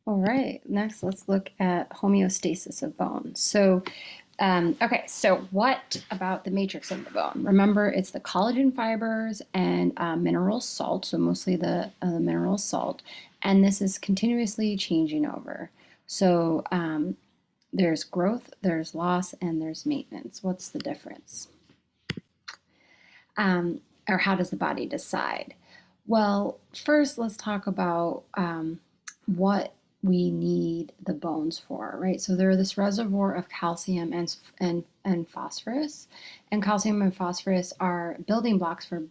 All right, next let's look at homeostasis of bone. So what about the matrix of the bone? Remember, it's the collagen fibers and mineral salt, so mostly the mineral salt, and this is continuously changing over. So there's growth, there's loss, and there's maintenance. What's the difference? Or how does the body decide? Well, first, let's talk about what we need the bones for, right? So they're this reservoir of calcium and phosphorus, and calcium and phosphorus are building blocks for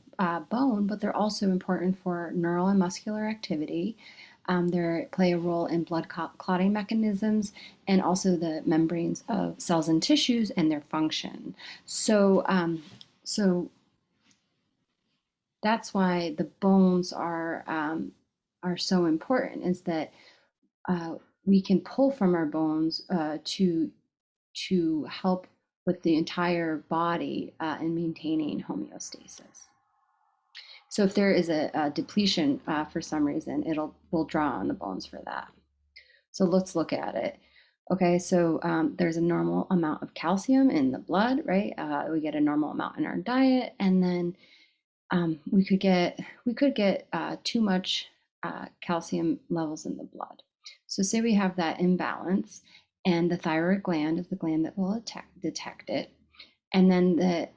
bone, but they're also important for neural and muscular activity. They play a role in blood clotting mechanisms and also the membranes of cells and tissues and their function. So that's why the bones are so important. Is that we can pull from our bones to help with the entire body in maintaining homeostasis. So if there is a depletion for some reason, we'll draw on the bones for that. So let's look at it. Okay, so there's a normal amount of calcium in the blood, right? We get a normal amount in our diet, and then we could get too much calcium levels in the blood. So say we have that imbalance, and the thyroid gland is the gland that will detect it, and then the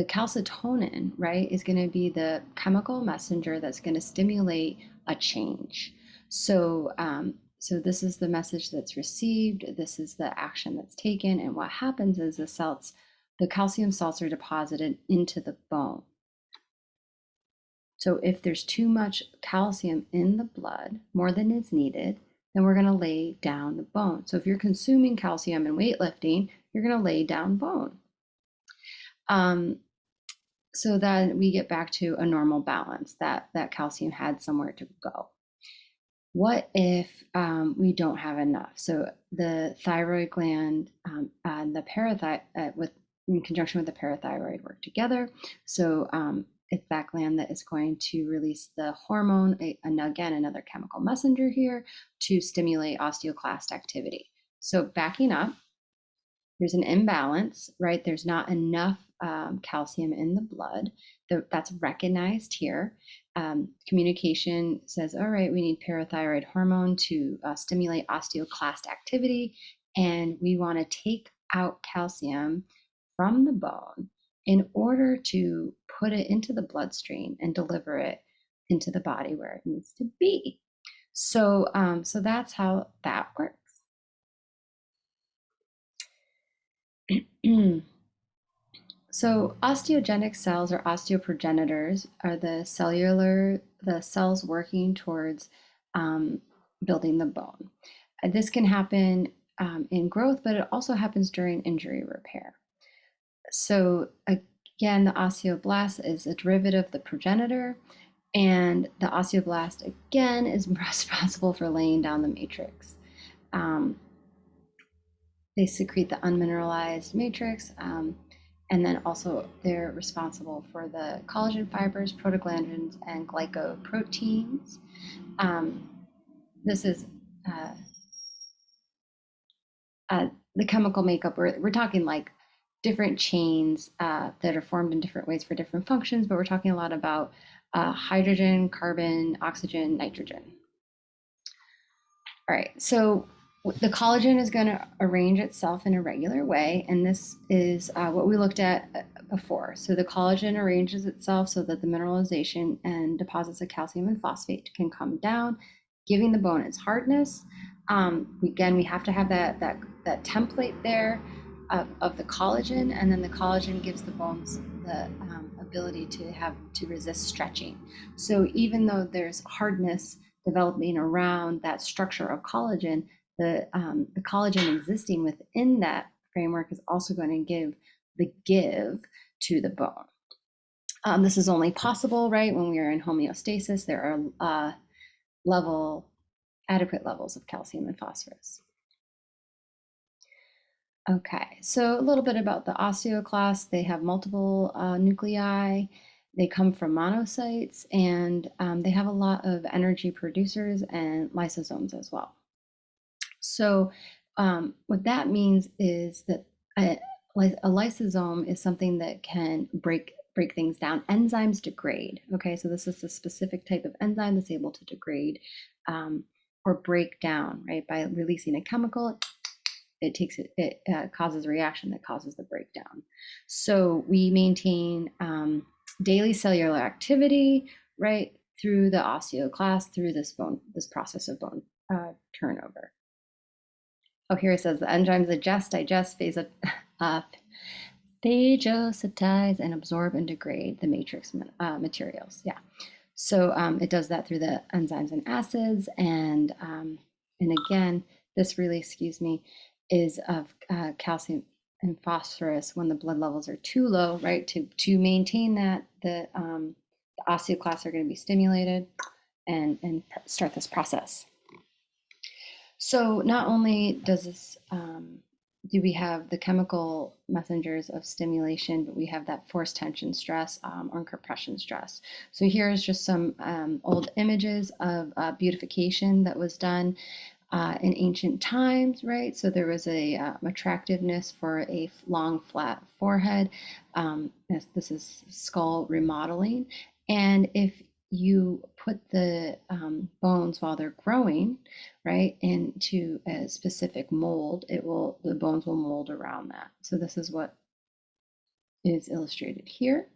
calcitonin, right, is going to be the chemical messenger that's going to stimulate a change. So this is the message that's received. This is the action that's taken, and what happens is the calcium salts are deposited into the bone. So if there's too much calcium in the blood, more than is needed, then we're going to lay down the bone. So if you're consuming calcium in weightlifting, you're going to lay down bone. So then we get back to a normal balance, that calcium had somewhere to go. What if we don't have enough? So the thyroid gland and the parathyroid, in conjunction with the parathyroid, work together. So it's that gland that is going to release the hormone, and again, another chemical messenger here, to stimulate osteoclast activity. So backing up, there's an imbalance, right? There's not enough calcium in the blood. That's recognized here. Communication says, all right, we need parathyroid hormone to stimulate osteoclast activity, and we want to take out calcium from the bone in order to put it into the bloodstream and deliver it into the body where it needs to be. So that's how that works. So osteogenic cells, or osteoprogenitors, are the cells working towards building the bone. This can happen in growth, but it also happens during injury repair. So again, the osteoblast is a derivative of the progenitor, and the osteoblast again is responsible for laying down the matrix. They secrete the unmineralized matrix, and then also they're responsible for the collagen fibers, prostaglandins, and glycoproteins. This is the chemical makeup. We're talking like different chains that are formed in different ways for different functions, but we're talking a lot about hydrogen, carbon, oxygen, nitrogen. All right, so the collagen is going to arrange itself in a regular way, and this is what we looked at before. So the collagen arranges itself so that the mineralization and deposits of calcium and phosphate can come down, giving the bone its hardness. Again, we have to have that template there of the collagen, and then the collagen gives the bones the ability to resist stretching. So even though there's hardness developing around that structure of collagen, the collagen existing within that framework is also going to give the give to the bone. This is only possible, right, when we are in homeostasis. There are adequate levels of calcium and phosphorus. Okay, so a little bit about the osteoclasts. They have multiple nuclei. They come from monocytes, and they have a lot of energy producers and lysosomes as well. So what that means is that a lysosome is something that can break things down. Enzymes degrade. Okay, so this is a specific type of enzyme that's able to degrade or break down, right? By releasing a chemical, it causes a reaction that causes the breakdown. So we maintain daily cellular activity, right, through the osteoclast, through this process of bone turnover. Oh, here it says the enzymes digest, phagocytize, and absorb and degrade the matrix materials. Yeah. So it does that through the enzymes and acids. And again, this really, is of calcium and phosphorus when the blood levels are too low, right? To maintain that, the osteoclasts are going to be stimulated and start this process. So not only does this do we have the chemical messengers of stimulation, but we have that force tension stress or compression stress. So here's just some old images of beautification that was done in ancient times, right? So there was a attractiveness for a long, flat forehead. This is skull remodeling. And if you put the bones while they're growing, right, into a specific mold, the bones will mold around that. So this is what is illustrated here.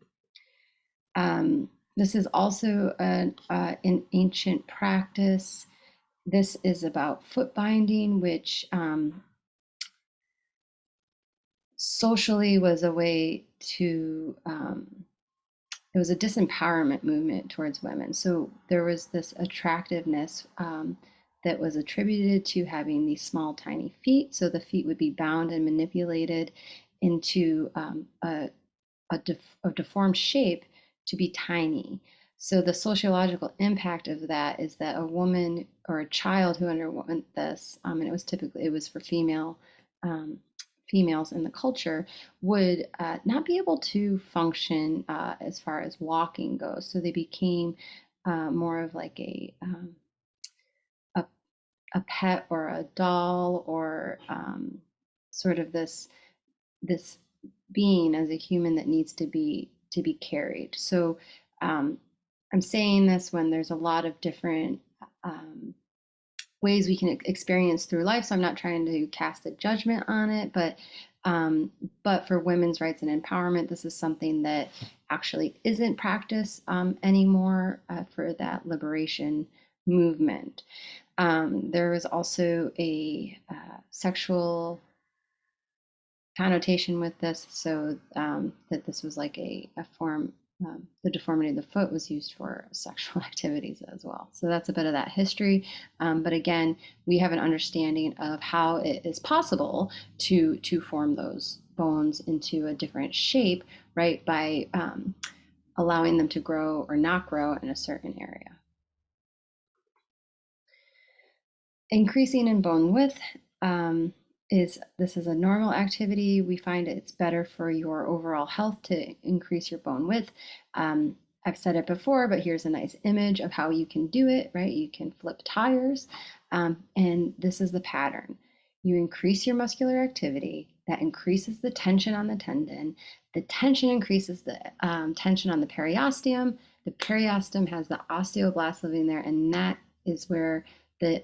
This is also an ancient practice. This is about foot binding, which socially was a way to it was a disempowerment movement towards women. So there was this attractiveness that was attributed to having these small, tiny feet. So the feet would be bound and manipulated into a deformed shape to be tiny. So the sociological impact of that is that a woman or a child who underwent this, and it was for females in the culture, would not be able to function as far as walking goes. So they became more of like a, a pet or a doll, or sort of this being as a human that needs to be carried. So I'm saying this when there's a lot of different ways we can experience through life. So I'm not trying to cast a judgment on it, but for women's rights and empowerment, this is something that actually isn't practiced anymore for that liberation movement. There was also a sexual connotation with this, so that this was like a form, the deformity of the foot was used for sexual activities as well. So that's a bit of that history. But again, we have an understanding of how it is possible to form those bones into a different shape, right, by allowing them to grow or not grow in a certain area. Increasing in bone width this is a normal activity. We find it's better for your overall health to increase your bone width. I've said it before, but here's a nice image of how you can do it, right? You can flip tires, and this is the pattern. You increase your muscular activity, that increases the tension on the tendon. The tension increases the tension on the periosteum. The periosteum has the osteoblasts living there, and that is where the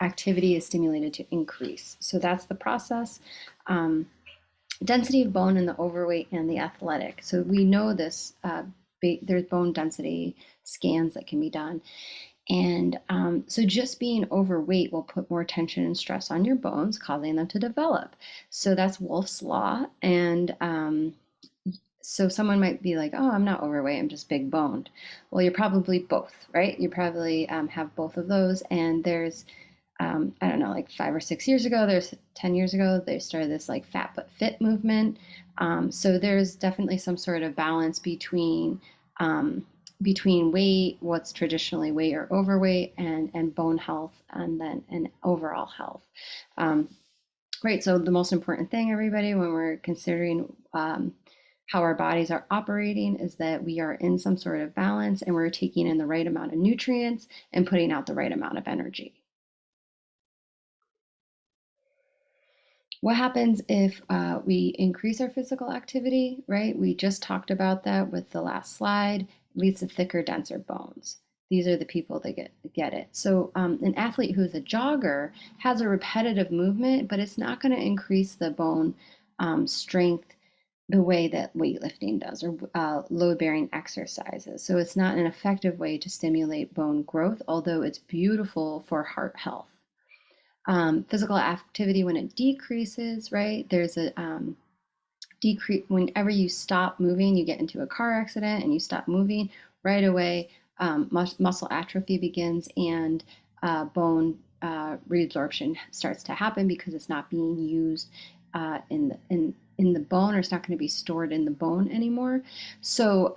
activity is stimulated to increase. So that's the process. Density of bone in the overweight and the athletic. So we know this, there's bone density scans that can be done. And so just being overweight will put more tension and stress on your bones, causing them to develop. So that's Wolff's Law. And so someone might be like, oh, I'm not overweight, I'm just big boned. Well, you're probably both, right? You probably have both of those. And there's I don't know, like 5 or 6 years ago, 10 years ago, they started this like fat but fit movement. So there's definitely some sort of balance between weight, what's traditionally weight or overweight, and bone health, and overall health. Right. So the most important thing, everybody, when we're considering how our bodies are operating is that we are in some sort of balance and we're taking in the right amount of nutrients and putting out the right amount of energy. What happens if we increase our physical activity, right? We just talked about that with the last slide. It leads to thicker, denser bones. These are the people that get it. So an athlete who's a jogger has a repetitive movement, but it's not going to increase the bone strength the way that weightlifting does or load-bearing exercises. So it's not an effective way to stimulate bone growth, although it's beautiful for heart health. Physical activity, when it decreases, right? There's a decrease whenever you stop moving, you get into a car accident and you stop moving right away. Muscle atrophy begins and bone reabsorption starts to happen because it's not being used in the bone, or it's not going to be stored in the bone anymore. So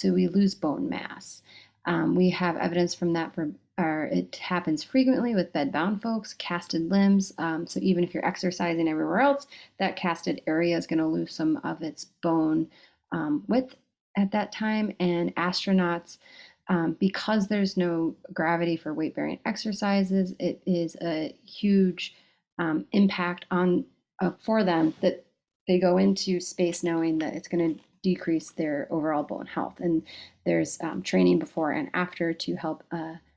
we lose bone mass. We have evidence from that it happens frequently with bedbound folks, casted limbs. So even if you're exercising everywhere else, that casted area is going to lose some of its bone width at that time. And astronauts, because there's no gravity for weight-bearing exercises, it is a huge impact for them that they go into space knowing that it's going to decrease their overall bone health. And there's training before and after to help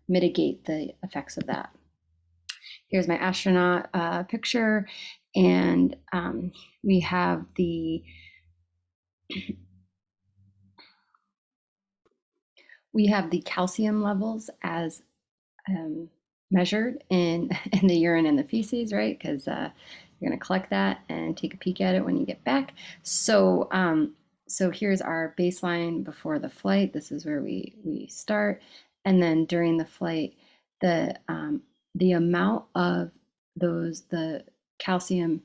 mitigate the effects of that. Here's my astronaut picture, and we have the calcium levels as measured in the urine and the feces, right? Because you're going to collect that and take a peek at it when you get back. So so here's our baseline before the flight. This is where we start. And then during the flight, the amount of the calcium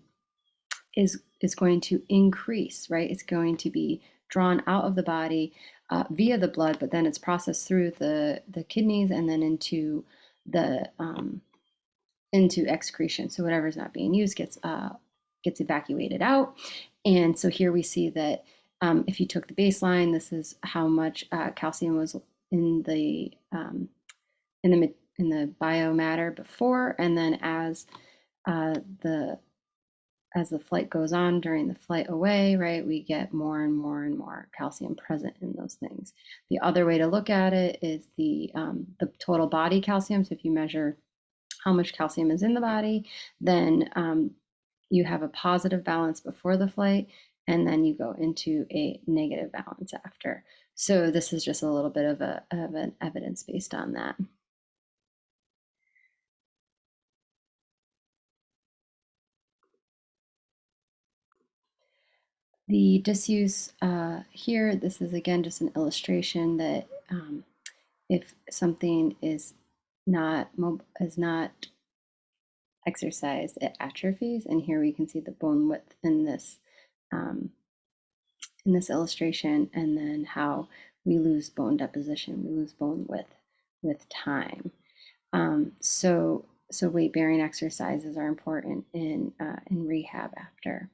is going to increase, right? It's going to be drawn out of the body via the blood, but then it's processed through the kidneys and then into excretion. So whatever's not being used gets evacuated out. And so here we see that if you took the baseline, this is how much calcium was in the biomatter before, and then as the flight goes on during the flight away, right, we get more and more and more calcium present in those things. The other way to look at it is the total body calcium. So if you measure how much calcium is in the body, then you have a positive balance before the flight, and then you go into a negative balance after. So this is just a little bit of an evidence based on that. The disuse here, this is again just an illustration that if something is not exercised, it atrophies. And here we can see the bone width in this illustration, and then how we lose bone deposition, we lose bone width with time. So weight-bearing exercises are important in rehab after.